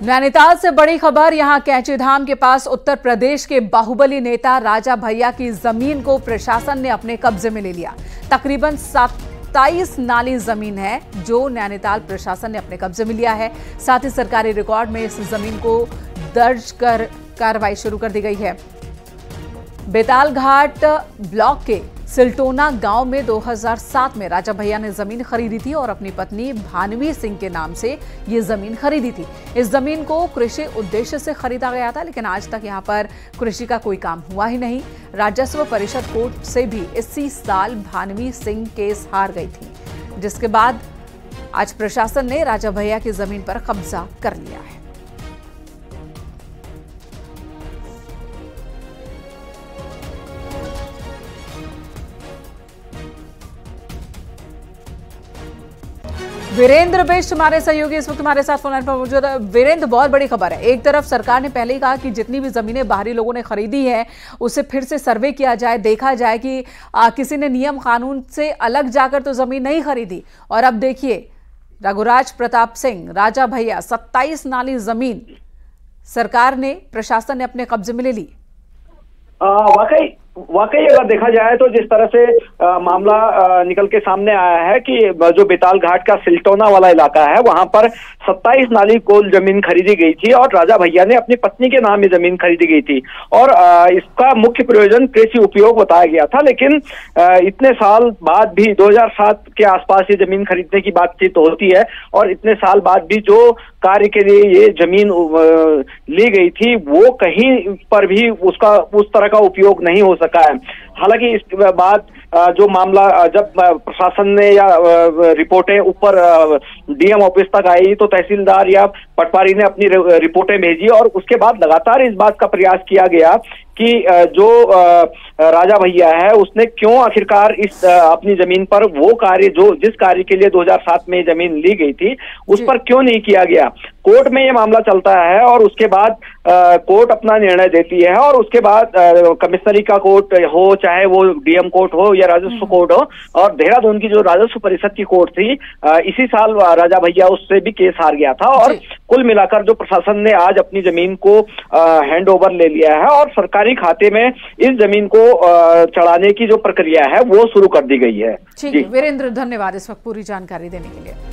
नैनीताल से बड़ी खबर। यहां कैंचीधाम के पास उत्तर प्रदेश के बाहुबली नेता राजा भैया की जमीन को प्रशासन ने अपने कब्जे में ले लिया। तकरीबन 27 नाली जमीन है जो नैनीताल प्रशासन ने अपने कब्जे में लिया है। साथ ही सरकारी रिकॉर्ड में इस जमीन को दर्ज कर कार्रवाई शुरू कर दी गई है। बेताल घाट ब्लॉक के सिलटोना गांव में 2007 में राजा भैया ने जमीन खरीदी थी और अपनी पत्नी भानवी सिंह के नाम से ये जमीन खरीदी थी। इस जमीन को कृषि उद्देश्य से खरीदा गया था, लेकिन आज तक यहां पर कृषि का कोई काम हुआ ही नहीं। राजस्व परिषद कोर्ट से भी इसी साल भानवी सिंह केस हार गई थी, जिसके बाद आज प्रशासन ने राजा भैया की जमीन पर कब्जा कर लिया है। वीरेंद्र बेस्ट हमारे सहयोगी इस वक्त हमारे साथ फोन लाइन पर मौजूद है। वीरेंद्र, बहुत बड़ी खबर है। एक तरफ सरकार ने पहले ही कहा कि जितनी भी जमीनें बाहरी लोगों ने खरीदी है उसे फिर से सर्वे किया जाए, देखा जाए कि किसी ने नियम कानून से अलग जाकर तो जमीन नहीं खरीदी। और अब देखिए रघुराज प्रताप सिंह, राजा भैया, 27 नाली जमीन सरकार ने, प्रशासन ने अपने कब्जे में ले ली। वाकई अगर देखा जाए तो जिस तरह से मामला निकल के सामने आया है कि जो बेताल घाट का सिलटोना वाला इलाका है वहां पर 27 नाली कोल जमीन खरीदी गई थी और राजा भैया ने अपनी पत्नी के नाम में जमीन खरीदी गई थी और इसका मुख्य प्रयोजन कृषि उपयोग बताया गया था। लेकिन इतने साल बाद भी 2007 के आसपास ये जमीन खरीदने की बातचीत होती है और इतने साल बाद भी जो कार्य के लिए ये जमीन ली गई थी वो कहीं पर भी उसका उस तरह का उपयोग नहीं हो सका है। हालांकि इस बाद जो मामला जब प्रशासन ने या रिपोर्टें ऊपर डीएम ऑफिस तक आई तो तहसीलदार या पटवारी ने अपनी रिपोर्टें भेजी और उसके बाद लगातार इस बात का प्रयास किया गया कि जो राजा भैया है उसने क्यों आखिरकार इस अपनी जमीन पर वो कार्य जो जिस कार्य के लिए 2007 में जमीन ली गई थी उस पर क्यों नहीं किया गया। कोर्ट में ये मामला चलता है और उसके बाद कोर्ट अपना निर्णय देती है और उसके बाद कमिश्नरी का कोर्ट हो चाहे वो डीएम कोर्ट हो या राजस्व कोर्ट हो और देहरादून की जो राजस्व परिषद की कोर्ट थी इसी साल राजा भैया उससे भी केस हार गया था और कुल मिलाकर जो प्रशासन ने आज अपनी जमीन को हैंड ओवर ले लिया है और सरकारी खाते में इस जमीन को चढ़ाने की जो प्रक्रिया है वो शुरू कर दी गई है। ठीक है वीरेंद्र, धन्यवाद इस वक्त पूरी जानकारी देने के लिए।